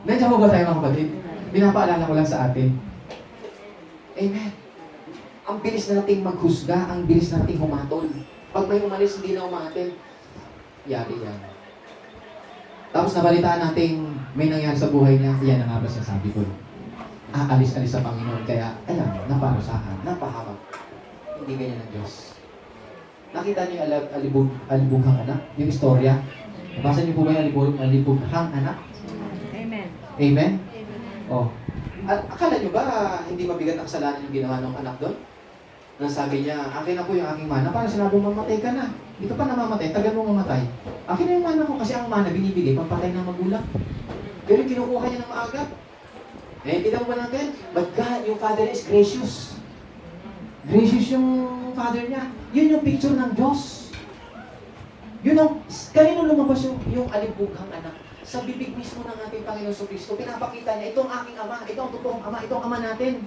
Nandiyan po ba tayo mga kapatid? Pinapaalala ko lang sa atin. Amen. Ang bilis nating maghusga, ang bilis nating humatol. Pag may umalis, hindi na umatin. Yari yan. Tapos nabalitaan nating may nangyari sa buhay niya, yan ang nga ba sabi ko. Aalis-alis sa Panginoon, kaya, ayan, naparusahan, napahamak. Hindi ganyan ang Diyos. Nakita niyo yung alibughang anak? Yung istorya? Nabasa niyo po ba yung alibughang anak? Amen. Amen? Oh. At akala niyo ba hindi mabigat ang kasalanan yung ginawa ng anak doon? Nang sabi niya, akin na po yung aking mana. Parang sinabi mo, mamatay ka na. Dito pa namamatay, tagal mo mamatay. Akin na yung mana ko kasi ang mana binibigay, pampatay ng magulang. Pero kinukuha niya ng maaga. Eh, tignan mo ba natin? But God, yung Father is gracious. Gracious yung Father niya. Yun yung picture ng Diyos. Yun ang, kanino lumabas yung alibughang anak? Sa bibig mismo ng ating Panginoon Kristo, pinapakita niya, ito ang aking ama, ito ang totoong ama, ito ang ama natin.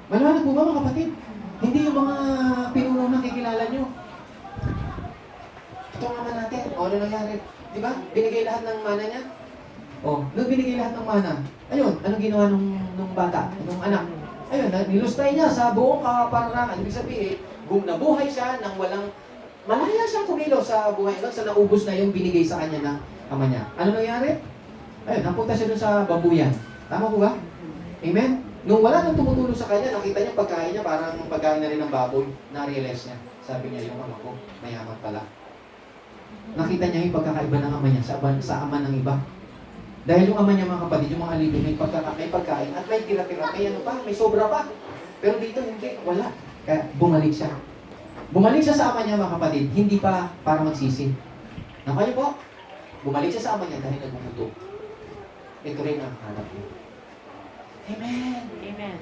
Maliwanag po ba mga kapatid? Hindi yung mga pinuno na kikilala nyo. Ito ang ama natin. O, ano nangyari? Di ba? Binigay lahat ng mana niya? O, nung binigay lahat ng mana, ayun, anong ginawa nung bata, nung anak? Ayun, nilustay niya sa buong kapararangan. Ibig sabihin, nabuhay siya nang walang, malaya siyang kumilos sa buhay. Sa naubos na yung binigay sa kanya ng ama niya. Ano nangyari? Ayun, napunta siya dun sa babuyan. Tama po ba? Amen? Nung wala nang tumutulong sa kanya, nakita niya pagkain niya, parang pagkain na rin ng baboy. Na-realize niya. Sabi niya, yung ama ko, mayaman pala. Nakita niya yung pagkakaiba ng ama niya sa ama ng iba. Dahil yung ama niya mga kapatid, yung mga alipin, may pagkain at may tira-tira, may ano pa, may sobra pa. Pero dito hindi, wala. Kaya bumalik siya. Bumalik siya sa ama niya mga kapatid, hindi pa para magsisi. Nakuha niyo po? Bumalik siya sa ama niya dahil nagbubuto. Ito rin ang hanap niya. Amen. Amen.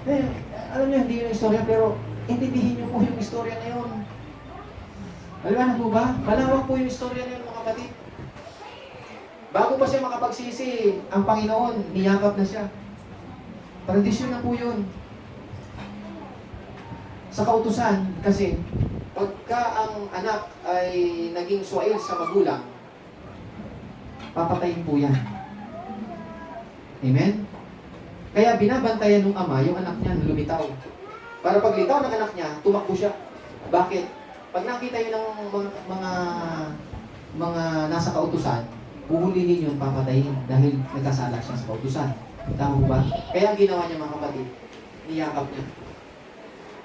Eh, alam niyo, hindi yung istorya, pero intindihin niyo po yung istorya na yun. Maliwanag po ba? Malawak po yung istorya na yun mga kapatid. Bago pa siya makapagsisi, ang Panginoon, niyakap na siya. Tradisyon na po yun. Sa kautusan, kasi, pagka ang anak ay naging suwail sa magulang, papatayin po yan. Amen? Kaya binabantayan ng ama yung anak niya lumitaw. Para paglitaw ng anak niya, tumakbo siya. Bakit? Pag nakita yun ng mga nasa kautusan, huhulihin yun, papatayin dahil nagkasala siya sa kautusan. Tama po ba? Kaya ang ginawa niya mga kapatid, niyakap niya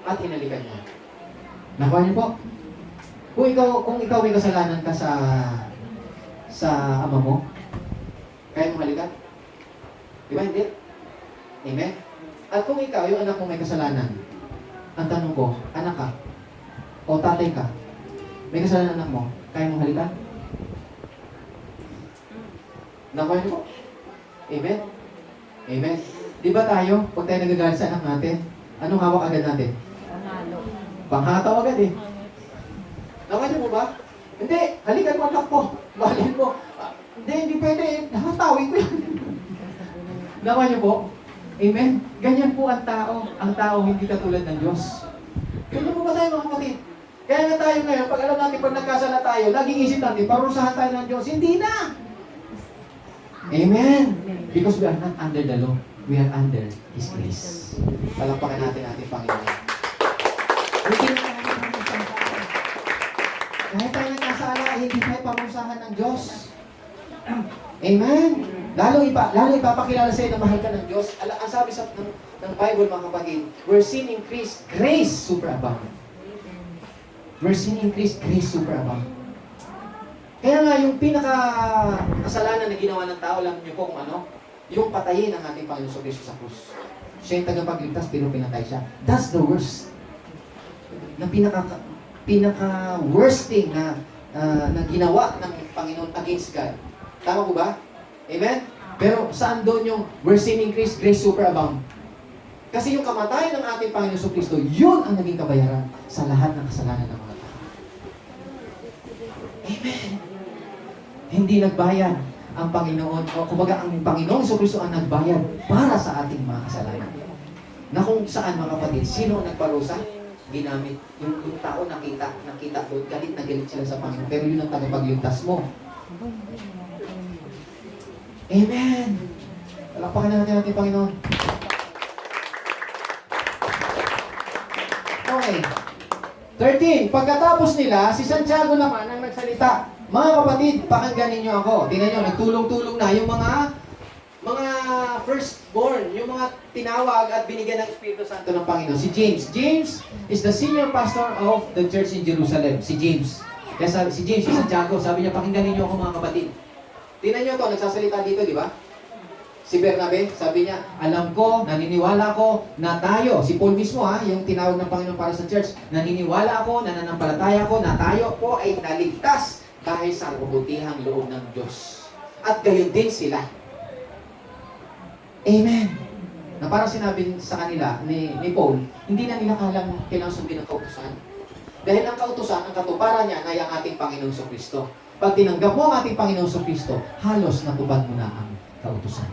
at hinalikan niya. Nakuha niyo po? Kung ikaw may kasalanan ka sa ama mo, kaya mo halikan? Di ba hindi? Amen? At kung ikaw, yung anak mo may kasalanan, ang tanong ko, anak ka, o tatay ka, may kasalanan anak mo, kaya mo halikan? Nakuha niyo po? Amen? Amen? Di ba tayo, pag tayo nagagalit sa anak natin, anong hawak agad natin? Panalo. Panghataw agad eh. Nakuha niyo po ba? Hindi, halikan mo anak mo. Mahalin mo. Hindi pwede eh. Nakatawin ko yan. Nakuha niyo po? Amen? Ganyan po ang tao. Ang tao hindi katulad ng Diyos. Kaya po ba tayo mga kapatid? Kaya nga tayo ngayon, pag alam natin pag nagkasala tayo, laging isip natin, parusahan tayo ng Diyos. Hindi na! Amen. Because we are not under the law. We are under His grace. Palampakan natin ating Panginoon. Hindi na tayo parusahan. Kahit tayo nagkasala, hindi tayo parusahan ng Diyos. Amen. Lalo ipapakilala sa iyo na mahal ka ng Diyos. Ang sabi ng Bible mga kapatid, where sin increase, grace superabound. Where sin increase, grace superabound. Kaya nga, yung pinaka-kasalanan na ginawa ng tao, alam niyo po kung ano? Yung patayin ng ating Panginoon Kristo sa krus. Siya yung tagapagligtas, pero pinatay siya. That's the worst. Na pinaka-worst thing na ginawa ng Panginoon against God. Tama po ba? Amen? Pero saan doon yung where sin increase, grace superabound? Kasi yung kamatayan ng ating Panginoon Kristo, yun ang naging kabayaran sa lahat ng kasalanan ng mga tao. Amen. Hindi nagbayad ang Panginoon, o kumbaga ang Panginoon Kristo ang nagbayad para sa ating mga kasalanan. Na kung saan mga kapatid, sino ang nagparusa? Ginamit. Yung tao nakita doon, galit na galit sila sa Panginoon. Pero yun ang tagapagligtas mo. Amen! Palakpakan natin natin, Panginoon. Okay. 13. Pagkatapos nila, si Santiago naman ang nagsalita. Mga kapatid, pakinggan ninyo ako. Tingnan nyo, nagtulong-tulong na yung mga firstborn, yung mga tinawag at binigyan ng Espiritu Santo ng Panginoon. Si James. James is the senior pastor of the church in Jerusalem. Si James. Kaya si James, si Santiago, sabi niya, pakinggan ninyo ako mga kapatid. Tingnan nyo to, nagsasalita dito, di ba? Si Bernabe, sabi niya, alam ko, naniniwala ko na tayo, si Paul mismo yung tinawag ng Panginoon para sa church, naniniwala ako, nananampalataya ko na tayo po ay naligtas dahil sa kabutihang loob ng Diyos. At gayon din sila. Amen. Na parang sinabi sa kanila ni Paul, hindi na nila kailangan sundin ang kautusan. Dahil ang kautusan, ang katuparan niya ay ang ating Panginoong Kristo. Pag tinanggap mo ang ating Panginoong Kristo, halos natupad mo na ang kautusan.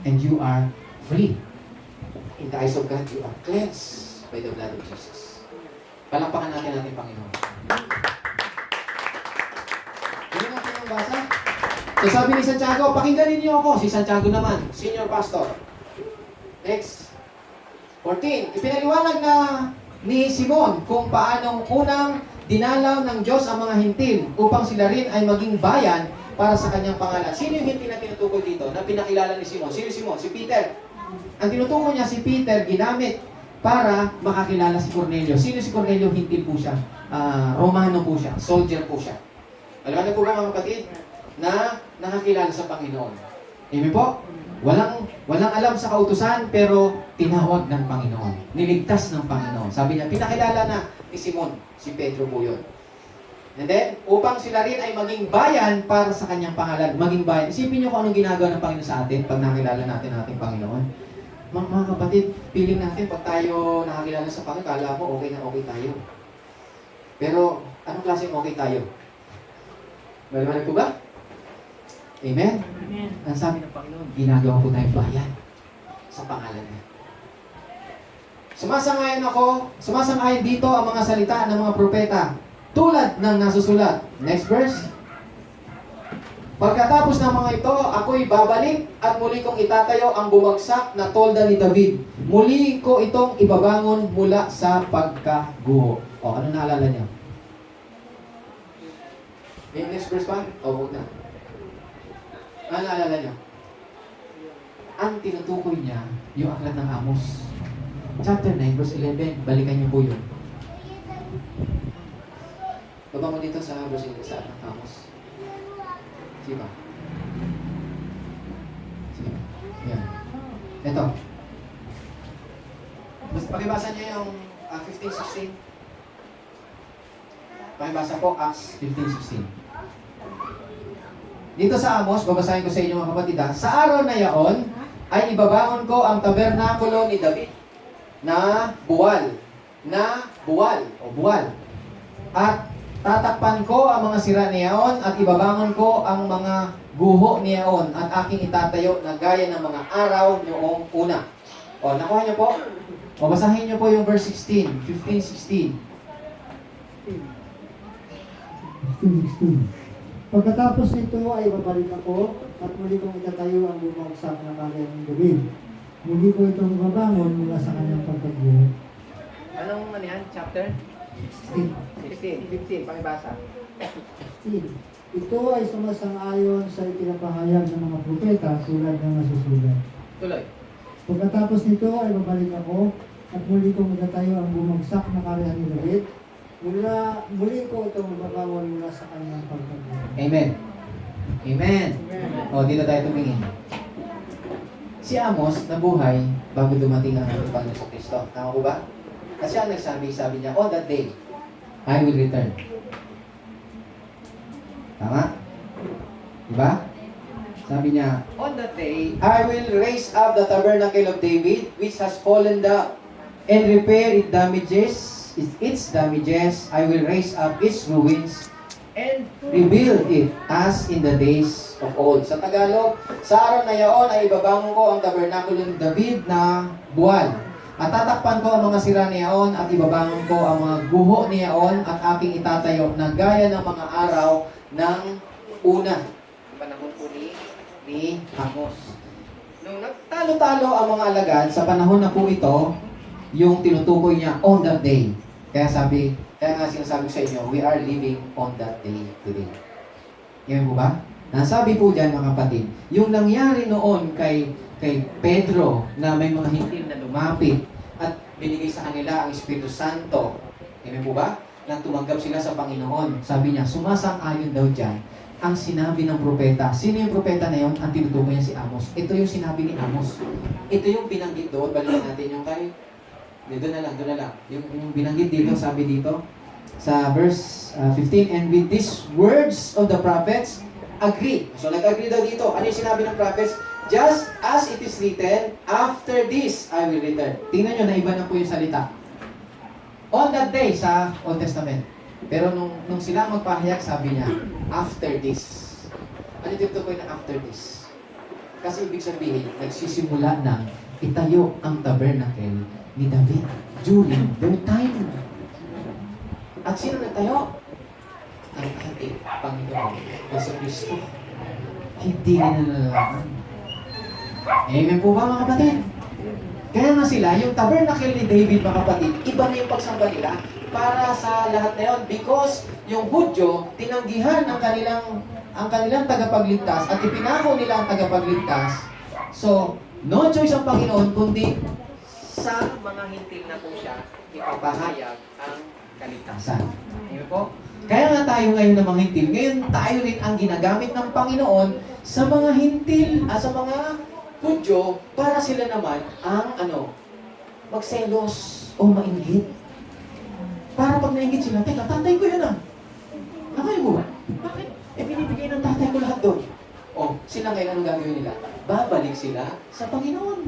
And you are free. In the eyes of God, you are cleansed by the blood of Jesus. Palakpakan natin ating Panginoon. Hindi natin yung basa. So sabi ni Santiago, pakinggan ninyo ako. Si Santiago naman, senior pastor. Next. 14. Ipinaliwanag na ni Simon kung paanong unang dinalaw ng Diyos ang mga hintil upang sila rin ay maging bayan para sa kanyang pangalan. Sino yung hintil na tinutukoy dito na pinakilala ni Simon? Sino Simon? Si Peter. Ang tinutukoy niya si Peter, ginamit para makakilala si Cornelio. Sino si Cornelio? Hintil po siya. Romano po siya. Soldier po siya. Alam na po ba mga kapatid na nakakilala sa Panginoon? Amen po? Walang alam sa kautusan pero tinawag ng Panginoon. Niligtas ng Panginoon. Sabi niya, pinakilala na ni Simon. Si Pedro po yun. And then, upang sila rin ay maging bayan para sa kanyang pangalan. Maging bayan. Isipin niyo kung anong ginagawa ng Panginoon sa atin pag nakilala natin ang ating Panginoon. Mga kapatid, feeling natin pag tayo nakakilala sa Panginoon, kala mo okay na okay tayo. Pero, anong klaseng okay tayo? Malaman po ba? Amen? Amen. Ang sabi ng Panginoon, ginagawa po tayong bayan sa pangalan niya. Sumasang-ayon dito ang mga salita ng mga propeta tulad ng nasusulat. Next verse. Pagkatapos ng mga ito, ako'y babalik at muli kong itatayo ang bumagsak na tolda ni David. Muli ko itong ibabangon mula sa pagkaguho. O, ano naalala niyo? May next verse pa? O, huwag na. Ano naalala niyo? Ang tinutukoy niya, yung aklat ng Amos. Chapter 9, verse 11. Balikan niyo po yun. Baba mo dito sa verse 11 sa aklat ng Amos. Sige ba? Sige ba? Yan. Ito. Pakibasa niyo yung 15-16. Pakibasa po, Acts 15-16. Dito sa Amos, babasahin ko sa inyo mga kapatid sa araw na yaon, ay ibabangon ko ang tabernakulo ni David na buwal. At tatakpan ko ang mga sira niyaon at ibabangon ko ang mga guho niyaon at aking itatayo na gaya ng mga araw noong una. O, nakuha niyo po? O, basahin niyo po yung verse 16, 15-16. 15-16. Pagkatapos nito ay babalik ako at muli kong itatayo ang bumagsak na kanyang ng David. Muli ko itong babangon mula sa kanyang pagkaguho. Anong yan? Chapter? 16, 15, pakibasa. 16. Ito ay sumasang-ayon sa itinapahayag ng mga propeta tulad ng nasusulat. Tuloy. Pagkatapos nito ay babalik ako at muli kong itatayo ang bumagsak na kanyang ni David. Muli ko itong babangon mula sa kanyang pagkaguho. Amen. Amen. O, dito tayo tumingin. Si Amos nabuhay bago dumating ang ating Panginoon sa Kristo. Tama ko ba? Kasi ang sabi niya, on that day, I will return. Tama? Diba? Sabi niya, on that day, I will raise up the tabernacle of David, which has fallen down, and repair its damages. I will raise up its ruins, and rebuild it as in the days of old. Sa Tagalog, sa araw na yaon ay ibabangon ko ang tabernakulo ni David na buwal. At tatakpan ko ang mga sira niyaon at ibabangon ko ang mga guho niyaon at aking itatayo na gaya ng mga araw ng una. Panahon po ni ni Amos. Nung nagtalo-talo ang mga alagad, sa panahon na po ito, yung tinutukoy niya on that day. Kaya nga sinasabi ko sa inyo, we are living on that day today. Yan po ba? Nasabi po dyan mga kapatid, yung nangyari noon kay Pedro na may mga hintil na lumapit at binigay sa kanila ang Espiritu Santo. Yan po ba? Na tumanggap sila sa Panginoon. Sabi niya, sumasang-ayon daw dyan ang sinabi ng propeta. Sino yung propeta na yun? Ang tinutukoy niya si Amos. Ito yung sinabi ni Amos. Ito yung binanggit doon. Balikan natin yung kay... Doon na lang. Yung binanggit dito, sabi dito, sa verse 15, and with these words of the prophets, agree. So nag-agree daw dito. Ano yung sinabi ng prophets? Just as it is written, after this I will return. Tingnan nyo, naiba na po yung salita. On that day sa Old Testament. Pero nung sila magpahayag, sabi niya, after this. Ano dito ko na after this? Kasi ibig sabihin, nagsisimula na itayo ang tabernacle ni David during their time. At sino nagtayo? Ang ating Panginoon, Yesu Cristo. Hindi nalalaman. Amen po ba mga kapatid? Kaya nga sila, yung tabernacle ni David mga kapatid, iba na yung pagsamba nila para sa lahat na yun. Because yung Hudyo, tinanggihan ang kanilang tagapagligtas at ipinako nila ang tagapagligtas. So, no choice ang Panginoon kundi sa mga hintil na po siya ipapahayag ang kaligtasan. Amen po? Kaya nga tayo ngayon ng mga hintil. Ngayon tayo rin ang ginagamit ng Panginoon sa mga hintil, sa mga Hudyo, para sila naman ang magselos o mainggit. Para pag nainggit sila, teka, tatay ko yun ah. Nakaya mo ba? Bakit? Binibigay ng tatay ko lahat doon. Sila ngayon anong gagawin nila? Babalik sila sa Panginoon.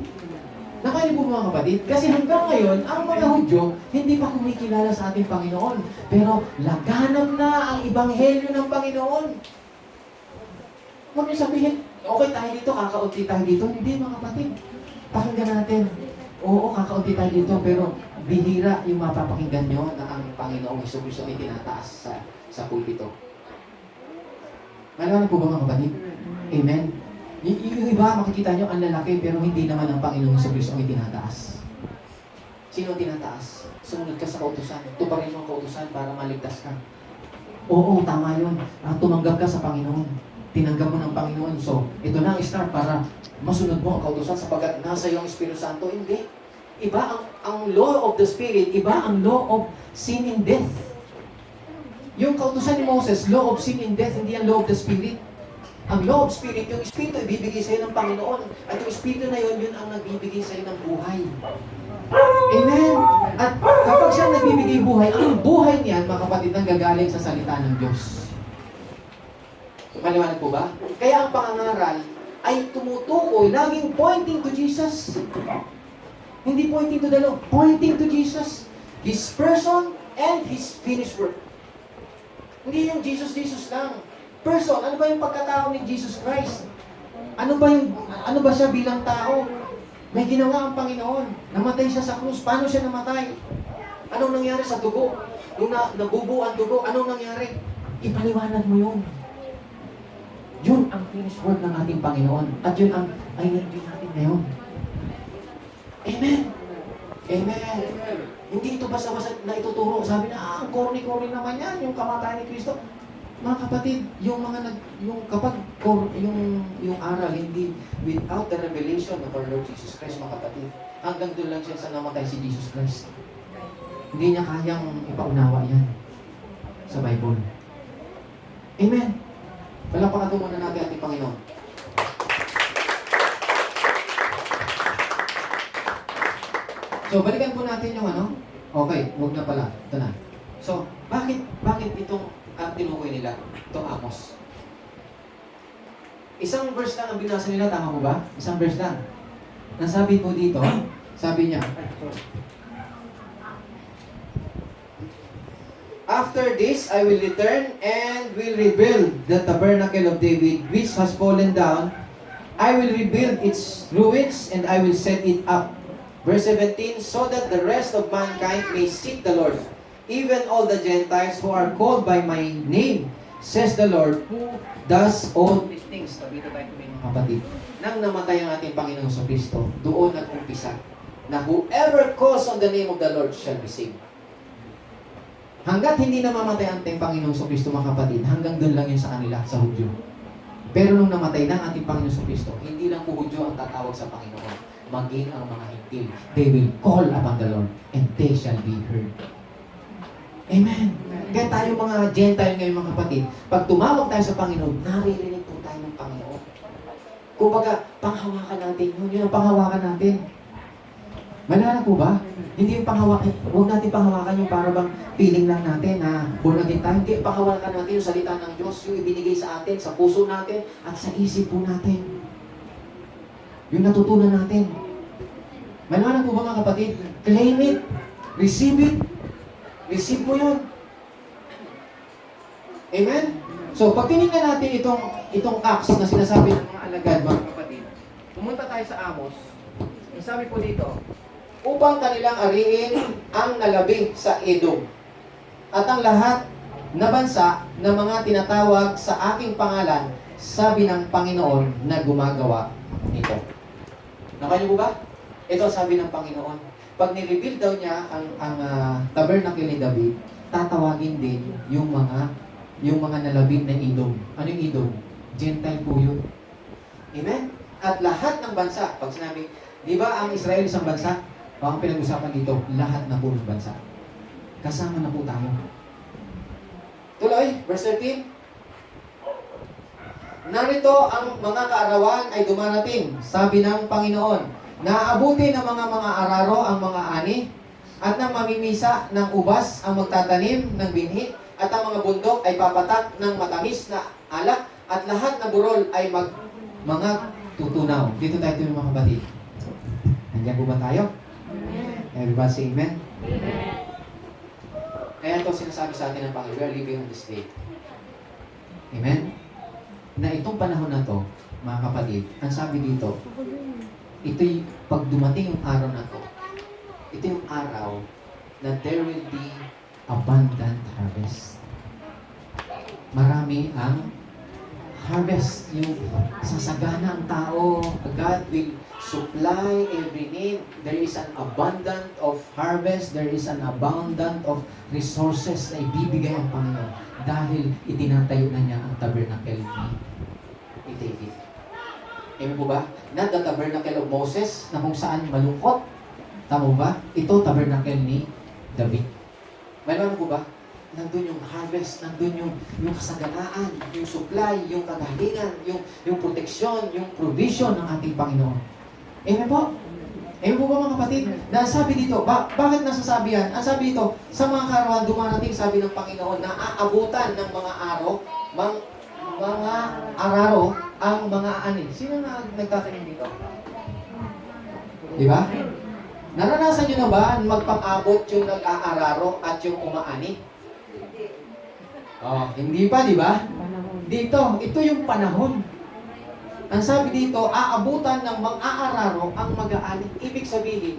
Nakaya po mga kapatid, kasi hanggang ngayon, ang mga Hudyo, hindi pa kumikilala sa ating Panginoon. Pero laganap na ang Ebanghelyo ng Panginoon. Huwag niyo sabihin, okay tayo dito, kakaunti tayo dito. Hindi mga kapatid. Pakinggan natin. Oo, kakaunti tayo dito, pero bihira yung mapapakinggan nyo na ang Panginoong Jesucristo ay tinataas sa pulpito. Malaman po ba mga kapatid? Amen? Yung iba, makikita nyo, ang lalaki, pero hindi naman ang Panginoong Jesucristo ay tinataas. Sino ang tinataas? Sumunod ka sa kautusan. Tuparin mo ang kautusan para maligtas ka. Oo, tama yun. Tumanggap ka sa Panginoon. Tinanggap mo ng Panginoon. So, ito na ang start para masunod mo ang kautusan sapagkat nasa iyo ang Espiritu Santo. Hindi. Iba ang law of the Spirit, iba ang law of sin and death. Yung kautusan ni Moses, law of sin and death, hindi ang law of the Spirit. Ang law of Spirit, yung Espiritu ibibigay sa iyo ng Panginoon. At yung Espiritu na yun, yun ang nagbibigay sa iyo ng buhay. Amen! At kapag siya nagbibigay buhay, ang buhay niyan, mga kapatid, nang gagaling sa salita ng Diyos. Maliwanag po ba? Kaya ang pangangaral ay tumutukoy, laging pointing to Jesus. Hindi pointing to the law, pointing to Jesus. His person and His finished work. Hindi yung Jesus lang. Person, ano ba yung pagkatao ni Jesus Christ? Ano ba siya bilang tao? May ginawa ang Panginoon. Namatay siya sa krus. Paano siya namatay? Anong nangyari sa dugo? Nung nabubuo ang dugo, anong nangyari? Ipaliwanag mo yun. Yun ang finished work ng ating Panginoon. At yun ang identity natin ngayon. Amen. Amen. Hindi ito basta-basta na ituturo. Sabi na, ang corny-corny naman yan, yung kamatayan ni Kristo. Mga kapatid, yung aral, hindi without the revelation of our Lord Jesus Christ, mga kapatid. Hanggang doon lang siya sa namatay si Jesus Christ. Hindi niya kayang ipaunawa yan sa Bible. Amen. Palakpakan po muna natin ating Panginoon. So, balikan po natin yung Okay, huwag na pala. Ito na. So, bakit itong tinukoy nila? Itong Amos. Isang verse lang ang binasa nila, tama po ba? Isang verse lang. Nasabi po dito, sabi niya, after this, I will return and will rebuild the tabernacle of David, which has fallen down. I will rebuild its ruins and I will set it up. Verse 17, so that the rest of mankind may seek the Lord, even all the Gentiles who are called by my name says the Lord, who does all these things. Tabito tayo mga kapatid. Nang namatay ang ating Panginoong Kristo, doon nag-umpisa na whoever calls on the name of the Lord shall be saved. Hanggat hindi namamatay ang ating Panginoong Kristo, mga kapatid, hanggang doon lang yun sa kanila, sa Hudyo. Pero nung namatay na ang ating Panginoong Kristo, hindi lang po Hudyo ang tatawag sa Panginoon, maging ang mga Hintil. They will call upon the Lord and they shall be heard. Amen. Kaya tayo mga Gentile ngayon, mga kapatid, pag tumawag tayo sa Panginoon, naririnig po tayo ng Panginoon. Kumbaga, panghawakan natin yun. Yun ang panghawakan natin. Malala po ba? Hindi yung panghawakan, huwag natin panghawakan yung para bang feeling lang natin na born again tayo. Hindi, panghawakan natin yung salita ng Diyos, yung ibinigay sa atin, sa puso natin, at sa isip po natin. Yung natutunan natin. Malala po ba, mga kapatid? Claim it. Receive it. Receive mo yun. Amen? So, pag tinignan natin itong acts na sinasabi ng mga alagad, mga kapatid, pumunta tayo sa Amos, ang sabi po dito, upang kanilang ariin ang nalabi sa Edom, at ang lahat na bansa na mga tinatawag sa aking pangalan, sabi ng Panginoon na gumagawa nito. Nakaya po ba? Ito sabi ng Panginoon. Pag nireveal daw niya ang tabernacle ni David, tatawagin din yung mga nalabing na Edom. Ano yung Edom? Gentile po yun. Amen? At lahat ng bansa, pag sinabi, di ba ang Israel isang bansa? O ang pinag-usapan dito, lahat na po ng bansa. Kasama na po tayo. Tuloy, verse 13. Narito ang mga kaarawan ay dumarating, sabi ng Panginoon, naaabuti ng mga araro ang mga ani, at ng mamimisa ng ubas ang magtatanim ng binhi, at ang mga bundok ay papatak ng matamis na alak, at lahat na burol ay mga tutunaw. Dito tayo mga kapatid. Nandiyan po ba tayo? Everybody say amen? Amen. Kaya ito sinasabi sa atin ng Panginoon, we are living on this day. Amen? Na itong panahon na to, mga kapatid, ang sabi dito, ito'y pag dumating yung araw na to, ito yung araw na there will be abundant harvest. Marami ang harvest, yung sasagana ang tao. God will supply every need. There is an abundant of harvest. There is an abundant of resources na ibibigay ang Panginoon dahil itinatayo na niya ang tabernacle ni David. Amen po ba? Not the tabernacle of Moses na kung saan malungkot. Tama ba? Ito tabernacle ni David. May naman po ba? Nandun yung harvest, nandun yung kasaganaan, yung supply, yung kagalingan, yung proteksyon, yung provision ng ating Panginoon. Amen po? Amen po ba mga kapatid? Nasabi dito, bakit nasasabi yan? Ang sabi dito, sa mga karawan dumarating, sabi ng Panginoon, na aabutan ng mga araro ang mga ani. Sino na nagtatanim dito? Di ba? Naranasan nyo na ba magpang-abot yung nag-aararo at yung umaani? Oh, hindi pa, di ba? Dito, ito yung panahon. Ang sabi dito, aabutan ng mang-aararo ang mag-aani. Ibig sabihin,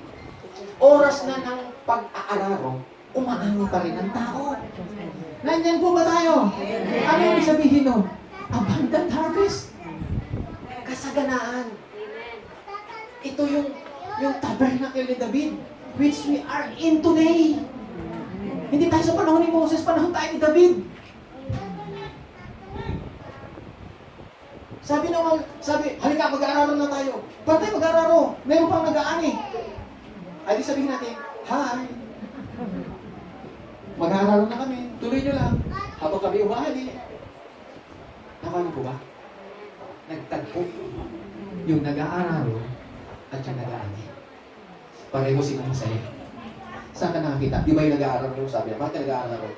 oras na ng pag-aararo, umaani pa rin ang tao. Nandyan po ba tayo? Ano yung sabihin nun? Abundant harvest. Kasaganaan. Ito yung tabernacle ni David, which we are in today. Hindi tayo sa panahon ni Moses, panahon tayo ni David. Sabi, halika, mag-aararo na tayo. Pantay, mag-aararo. Meron pang nag-aani. Ay, di sabihin natin, hi. Mag-aararo na kami. Tuloy nyo lang. Habang kami umahali. Nakano po ba? Nagtagpo. Yung nag-aararo at yung nag-aani. Pareho silang masaya. Saan ka nakakita? Di ba yung nag-aararo yung sabi? Bakit nag-aararo?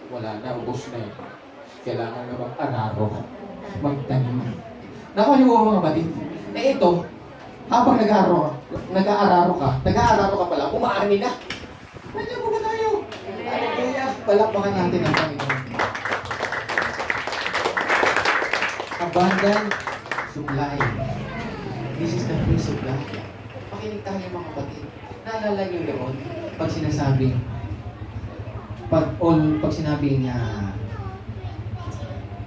Wala na, ubos na yun. Kailangan na mag-araro. Magtanim. Nakuha niyo mga kapatid. Eh ito, habang nag-aararo ka pala, umaani na. Nandiyan mo ba tayo? Kaya, palakpakan natin ang Panginoon. Abundant supply. This is the free supply. Pakinig tayo mga kapatid. Naalala niyo yun, pag sinasabi niya,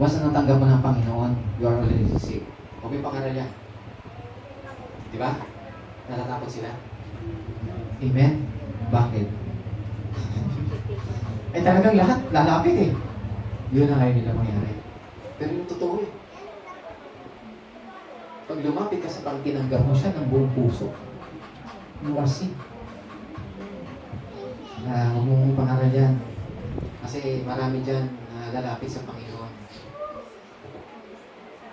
Once na natanggap mo ng Panginoon, you are already saved. O may pangaral yan. Di ba? Natatakot sila. Amen? Bakit? Eh talagang lahat, lalapit eh. Yun ang ayaw nila mangyari. Pero yung totoo eh. Pag lumapit ka sa pag tinanggap mo siya ng buong puso, you are saved. Huwag mong pangaral yan. Kasi marami dyan na lalapit sa Panginoon.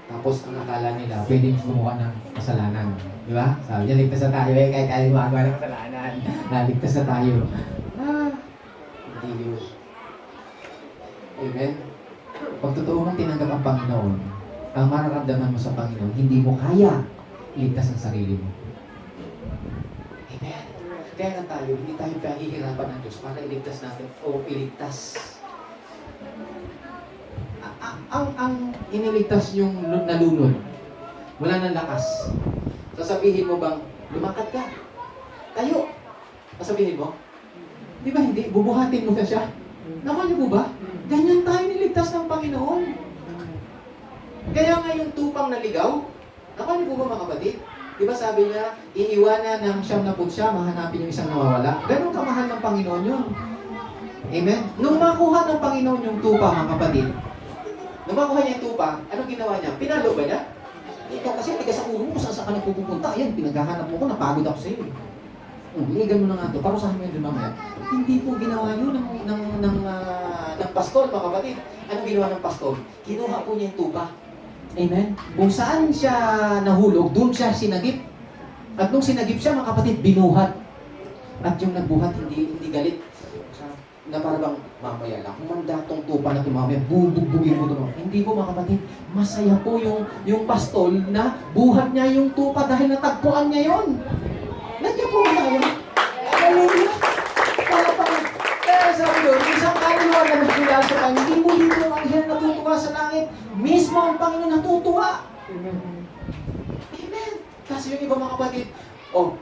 Tapos ang akala nila, pwedeng gumawa ng kasalanan. Di ba? Sabi niya, ligtas na tayo eh, kahit tayo gumagawa ng kasalanan. Naligtas na tayo. Hindi yun. Amen? Pag totoo mong tinanggap ang Panginoon, ang mararamdaman mo sa Panginoon, hindi mo kaya iligtas ang sarili mo. Amen? Kaya nga tayo, hindi tayo pahihirapan ng Diyos para iligtas natin o iligtas. Ang iniligtas yung nalunod, wala nang lakas. Sasabihin mo bang, lumakad ka, tayo. Sasabihin mo, di ba hindi? Bubuhatin mo siya. Nakuha niyo po ba? Ganyan tayo niligtas ng Panginoon. Kaya nga yung tupang naligaw, nakuha niyo po ba mga kapatid? Di ba sabi niya, iiwanan ng 70 mahanapin yung isang nawawala. Ganun kamahal ng Panginoon yun. Amen? Nung makuha ng Panginoon yung tupa, mga kapatid, nung makuha niya yung tupa, anong ginawa niya? Pinalo ba niya? Ikaw kasi, tiga sa ulo mo, saan ka nagpupunta? Ayan, pinaghahanap mo ko, napagod ako sa iyo. Ligan mo na nga ito, parusahan mo yun din mamaya. Hindi po ginawa yun ng pastol, mga kapatid. Anong ginawa ng pastol? Kinuha po niya yung tupa. Amen? Kung saan siya nahulog, doon siya sinagip. At nung sinagip siya, mga kapatid, binuhat. At yung nagbuhat, hindi galit. Na parang mamaya lang, kumanda tong tupa na tumamaya, bubugbugin mo doon. Hindi po mga kapatid, masaya po yung pastol na buhat niya yung tupa dahil natagpuan niya yon. Nandiyan po masaya. Hallelujah! Kaya sabi doon, isang kaluluwa na nagkilala sa kanya, hindi mo dito ang anghel natutuwa sa langit, mismo ang Panginoon natutuwa. Amen. Kasi yung iba mga kapatid,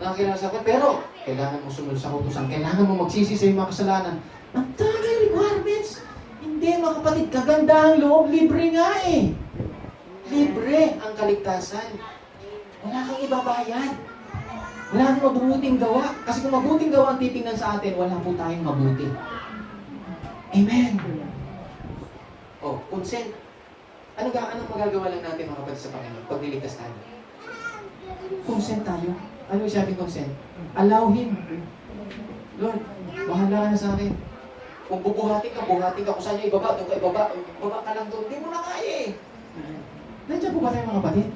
nakakilala sa akin, pero kailangan mo sumunod sa utusan, kailangan mo magsisi sa iyong mga kasalanan. Ang daming requirements. Hindi mga kapatid, kagandahang loob, libre nga eh. Libre ang kaligtasan. Wala kang ibabayad. Wala kang mabuting gawa. Kasi kung mabuting gawa ang titingnan sa atin, wala po tayong mabuti. Amen. Consent. Anong magagawa lang natin mga kapatid sa Panginoon pag niligtas tayo? Consent tayo. Ano yung sabi consent? Allow Him. Lord, bahala ka na sa akin. Kung bubuhatin ka. Kung saan niya ibaba, doon ka ibaba. Ibaba ka lang doon. Hindi mo na kaya eh. Nandiyan po ba tayo mga kapatid?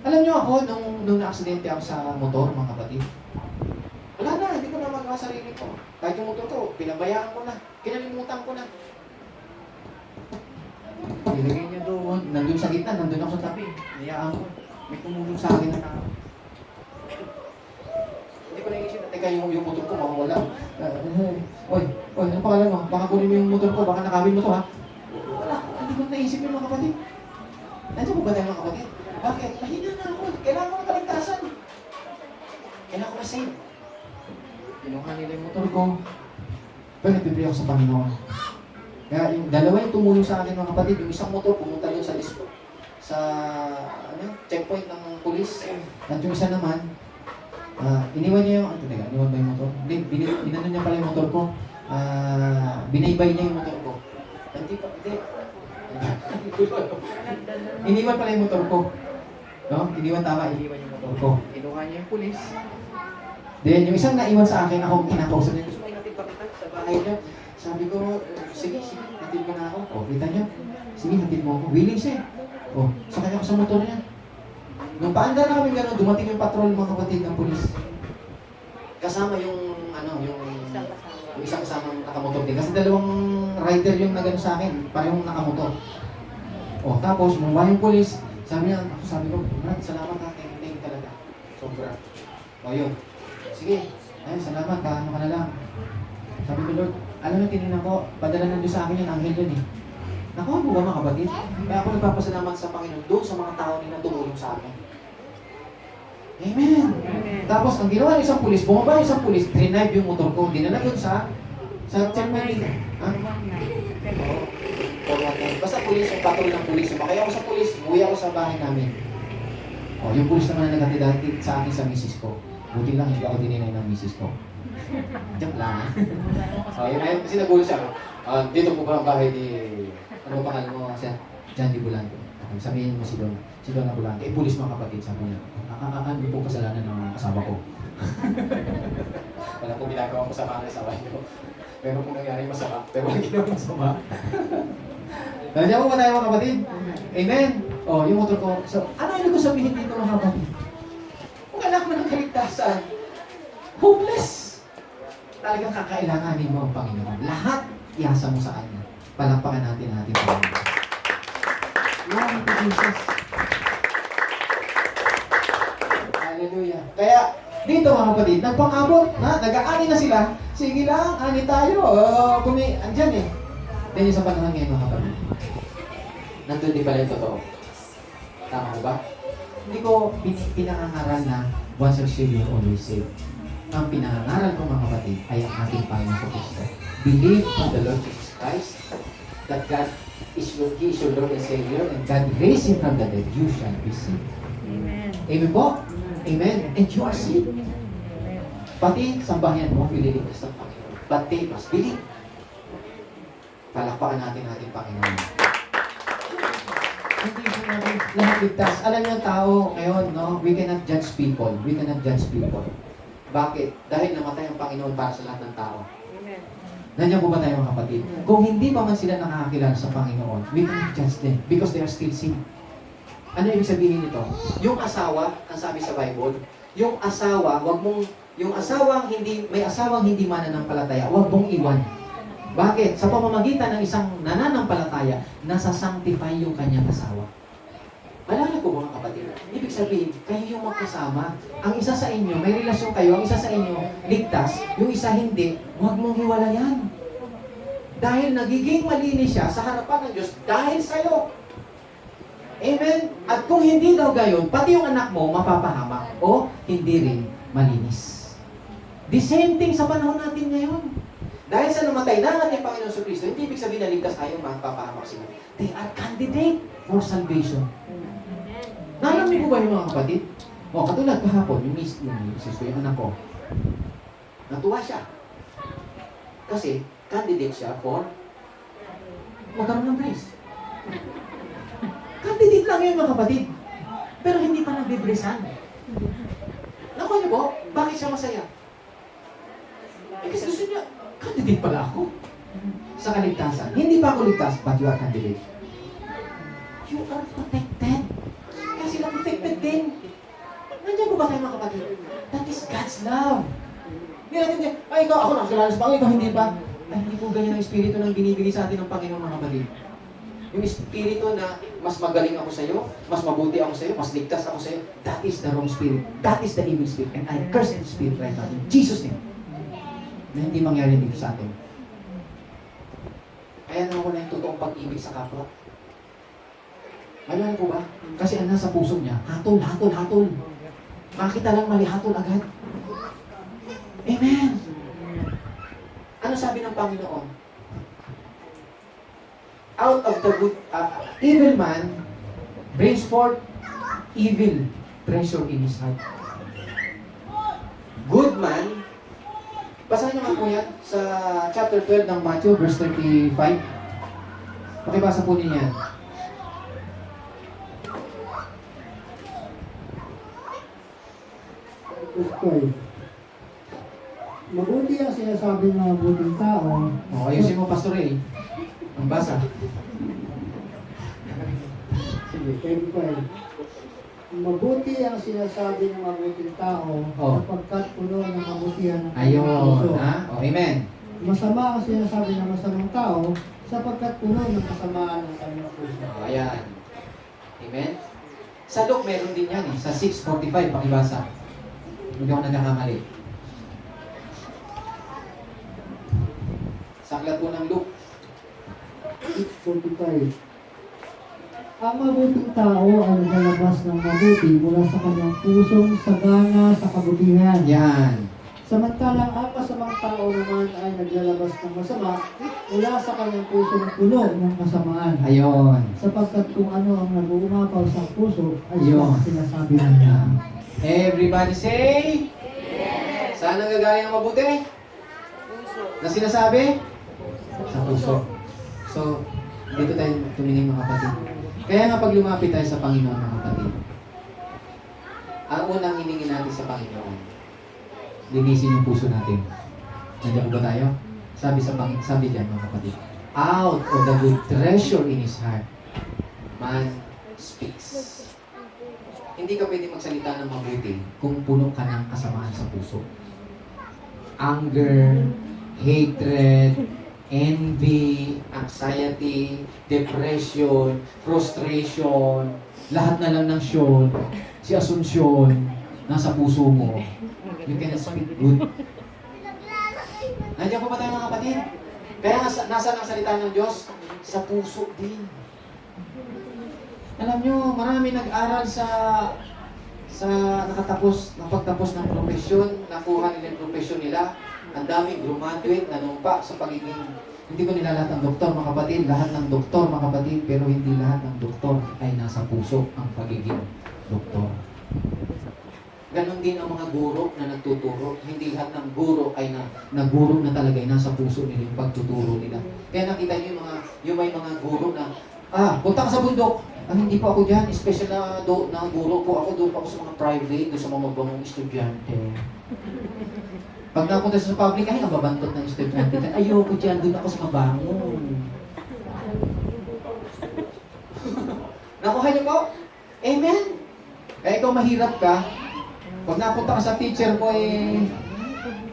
Alam niyo ako, nung na-aksidente ako sa motor, mga kapatid, wala na, hindi ko na magawa sarili ko. Kahit yung motor ko, pinabayaan ko na. Kinalimutan ko na. Nilagay niya doon. Nandun sa gitna, nandun ako sa tabi. Niyaan ko. May tumulong sa akin na tao. Hindi ko naisip na, teka, yung motor ko mawawala. Oy, ano pangalan mo? Baka kunin mo yung motor ko, baka nakawin mo to ha? Wala, hindi ko naisip yung mga kapatid. Nandiyan po ba tayo mga kapatid? Bakit? Mahina na ako. Kailangan ko ng kaligtasan. Kailangan ko na save. Kinuha nila yung motor ko. Pero nagpipray ako sa Panginoon. Kaya yung dalawa yung tumulong sa akin mga kapatid. Yung isang motor pumunta doon sa disco. Sa checkpoint ng pulis. At yung isa naman, iniwan niya yung, iniwan ba yung motor? Hindi, binano niya pala yung motor ko. Binaybay niya yung motor ko. Hindi. Iniwan pala yung motor ko. No? Iniwan yung motor ko. Kinuha niya yung pulis. Then, yung isang naiwan sa akin, ako kinakausap niya. Gusto mo inatid pa kita sa bahay niya. Sabi ko, sige, hatid mo na ako. Kita niyo? Sige, hatid mo ako. Willing siya. Sakay ako sa motor niya. Nung paanda na kami gano'n, dumating yung patrol mga kapatid ng pulis. Kasama yung isang kasamang nakamotor din. Kasi dalawang rider yung nagano sa akin, parehong nakamotor. Tapos, nung yung pulis, sabi ko, Brad, salamat ha, thank you talaga. Sobra. Yun. Sige, salamat ha, ano ka na lang. Sabi ko, Lord, alam mo, tinignan ko, padala ng Diyos sa akin yung anghel yun eh. Nakuha mo ba mga kapatid? Kaya ako nagpapasalamat sa Panginoon doon sa mga tao na tumulong sa akin. Amen. Tapos, ang ginawa ng isang pulis, bumaba yung isang pulis, drive yung motor ko, dinala yun sa checkpoint. lahat ng, basta pulis, yung patrol ng pulis. Sumakay ako sa pulis, umuwi ako sa bahay namin. O, yung pulis naman na nag-atid sa akin sa misis ko. Buti lang, hindi ako dininay ng misis ko. Joke lang. Yun ayun, kasi nagulo siya. Dito po ba ang bahay ni, ano pangalan mo, siya? John Di Bulante. Sabihin mo si Don na Bulante. Pulis mga kapatid, sabi niya. Ano po kasalanan ng asawa ko? Wala po ginagawa ko sa mga asawa ko. Meron po nangyari masama, pero wala ginawa masama. Nandiyan po ba tayo mga kapatid? Amen? O, yung motor ko. So, ano yung ko sabihin dito mga kapatid? Kung anak mo ng kaligtasan, hopeless. Talagang kakailanganin mo ang Panginoon. Lahat, iasa mo sa Kanya. Palakpakan natin natin Panginoon. Glory to Jesus. Hallelujah. Kaya, dito mga kapatid, nagpang-abot, nag-aani na sila. Sige lang, ani tayo. Andyan eh. Then yung sa panahon ngayon mga kapatid, nandun din pala yung totoo. Tama ba? Hindi ko pinangangaral na once you're saved, you're always saved. Ang pinangangaral ko mga kapatid ay ang ating Panginoon sa Kristo. Believe on the Lord Jesus Christ, that God is your Lord and Savior, and God raised Him from the dead, you shall be saved. Amen. Amen po? Amen. And you are saved. Pati sambahan mo, pililigtas ng Panginoon. But they must believe. Palakpakan natin ating Panginoon. Hindi natin lahat ligtas. Alam niyo ang tao ngayon, no? We cannot judge people. We cannot judge people. Bakit? Dahil namatay ang Panginoon para sa lahat ng tao. Amen. Nandiyan po ba tayo mga kapatid? Kung hindi pa man sila nakakakilala sa Panginoon, we cannot judge them because they are still sin. Ano ibig sabihin nito? Yung asawa, ang sabi sa Bible, yung asawang may asawang hindi mananampalataya, huwag mong iwan. Bakit? Sa pamamagitan ng isang nananampalataya, nasasanctify yung kanyang asawa. Alala ko mga kapatid, ibig sabihin, kayo yung magkasama. Ang isa sa inyo, may relasyon kayo, ang isa sa inyo, ligtas, yung isa hindi, huwag mong hiwalayan. Dahil nagiging malinis siya sa harapan ng Diyos dahil sa'yo. Amen? At kung hindi daw gayon, pati yung anak mo mapapahamak o hindi rin malinis. The same thing sa panahon natin ngayon. Dahil sa namatay na ang ating Panginoon sa Kristo, hindi ibig sabihin na ligtas tayo mapapahamak sila. They are candidate for salvation. Nalamin mo ba yung mga kapatid? O, katulad kahapon, yung misis ko, yung anak ko, natuwa siya. Kasi, candidate siya for magkaroon ng praise. Candidate lang yun mga kapatid. Pero hindi pa nagbibrisan. Nakuha niyo po, bakit siya masaya? Kasi gusto niya, candidate pala ako sa kaligtasan. Hindi pa ako ligtas, but you are candidate. You are protected. Kaya sila protected din. Nandiyan po ba tayo mga kapatid? That is God's love. Hindi natin niya, ikaw, ako nakakilala sa Panginoon, ikaw hindi ba? Ay, hindi po ganyan ang Espiritu ng binibigay sa atin ng Panginoon mga kapatid. Yung Espiritu na mas magaling ako sa iyo, mas mabuti ako sa iyo, mas ligtas ako sa iyo, that is the wrong spirit. That is the evil spirit. And I curse the spirit right now in Jesus' name. Na hindi mangyari dito sa atin. Kaya naman ko na yung totoong pag-ibig sa kapwa. Alam ko ba? Kasi ang nasa puso niya, hatol, hatol, hatol. Makita lang mali, hatol agad. Amen! Ano sabi ng Panginoon? Out of the good, evil man brings forth evil treasure in his heart. Good man, basahin niyo nga po yan sa chapter 12 ng Matthew, verse 35. Pakibasa po niyo yan. Mabuti ang sinasabi ng mabuting tao. Ayusin mo, Pastor Ray. Ang basa. Sige, 25. Mabuti ang sinasabi ng mabuting tao sapagkat puno ng kabutihan ng kanyang puso. Amen. Masama ang sinasabi ng masamang tao sapagkat puno ng kasamaan ng kanyang puso. Ayan. Amen. Sa Luke, meron din yan eh. Sa 6:45, pakibasa. Hindi ako nagkakamali. Sa aklat po ng Luke. 6:45. Ang mabuting tao ay naglalabas ng mabuti mula sa kanyang pusong sagana sa kabutihan. Yan. Samantalang ang masamang tao naman ay naglalabas ng masama mula sa kanyang puso na puno ng kasamaan. Ayon. Sapagkat kung ano ang nag-uumapaw sa puso ay Yun. sinasabi niya. Everybody say? Yes. Saan ang gagaling ng mabuti? Puso. Na sinasabi? Sa puso. So, dito tayo tumingin mga kapatid. Kaya nga pag lumapit tayo sa Panginoon mga kapatid, ang unang hiningin natin sa Panginoon, linisin yung puso natin. Nandiyan ko ba tayo? Sabi diyan mga kapatid, out of the good treasure in his heart, man speaks. Hindi ka pwede magsalita ng mabuti kung puno ka ng kasamaan sa puso. Anger, hatred, envy, anxiety, depression, frustration, lahat na lang ng Sean, si Asunsyon, nasa puso mo. You cannot speak good. Nandiyan po ba tayo mga kapatid? Kaya nga, nasa ang salita ng Diyos? Sa puso din. Alam nyo, marami nag-aral sa napagtapos ng profesyon, nakuha nila yung profesyon nila. Ang daming graduate, nanumpa sa pagiging, hindi ko nila lahat ng doktor, mga kapatid, lahat ng doktor, mga kapatid, pero hindi lahat ng doktor ay nasa puso ang pagiging doktor. Ganon din ang mga guro na nagtuturo. Hindi lahat ng guro ay naguro na talaga ay nasa puso nila yung pagtuturo nila. Kaya nakita niyo yung may mga guro na, punta ka sa bundok. Hindi po ako dyan. Special na guro po ako. Doon po ako sa mga private, doon sa mga magbangong estudyante. Pag napunta sa public, ay nababantot ng estudyante. Ayoko dyan, doon ako sa mabangon. Nakuha niyo po? Amen? Kaya ikaw mahirap ka, pag napunta ka sa teacher ko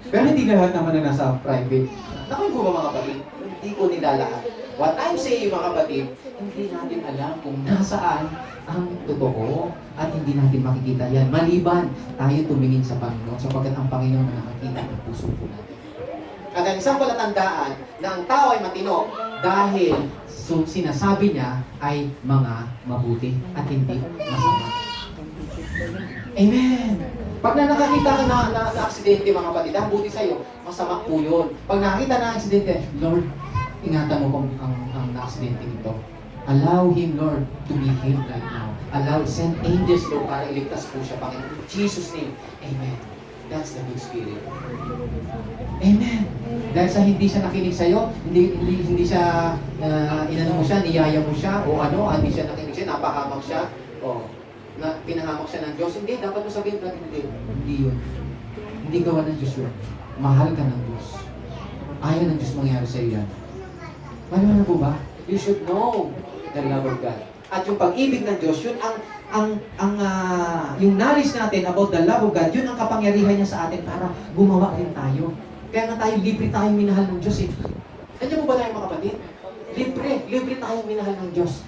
pero hindi lahat naman na nasa private. Nakuha po ba mga kapatid? Hindi ko nilalahat. What I'm saying mga kapatid, hindi natin alam kung nasaan ang totoo at hindi natin makikita yan. Maliban tayo tumingin sa Panginoon sapagkat ang Panginoon na nakakita ng puso po natin. At ang isang palatandaan na ang tao ay matino dahil sinasabi niya ay mga mabuti at hindi masama. Amen! Pag nakakita ka na aksidente mga kapatid, ang buti sa'yo, masama po yun. Pag nakakita na aksidente, Lord, ingatan mo kung ang na-aksidente nito. Allow him, Lord, to be healed right now. Send angels, Lord, para iligtas po siya, Panginoon. In Jesus' name, Amen. That's the good spirit. Amen. Dahil sa hindi siya nakinig sa'yo, hindi siya, inano mo siya, niyaya mo siya, o hindi siya nakinig siya, napahamak siya, na pinahamak siya ng Diyos. Hindi, dapat mo sabihin, hindi yun. Hindi gawa ng Diyos yun. Mahal ka ng Diyos. Ayaw ng Diyos mangyari sa iyo yan. Ano po ba? You should know the love of God. At yung pag-ibig ng Diyos, yun yung knowledge natin about the love of God, yun ang kapangyarihan niya sa atin para gumawa rin tayo. Kaya nga tayo, libre tayong minahal ng Diyos eh. Nandiyan po ba tayo mga kapatid? Libre tayong minahal ng Diyos.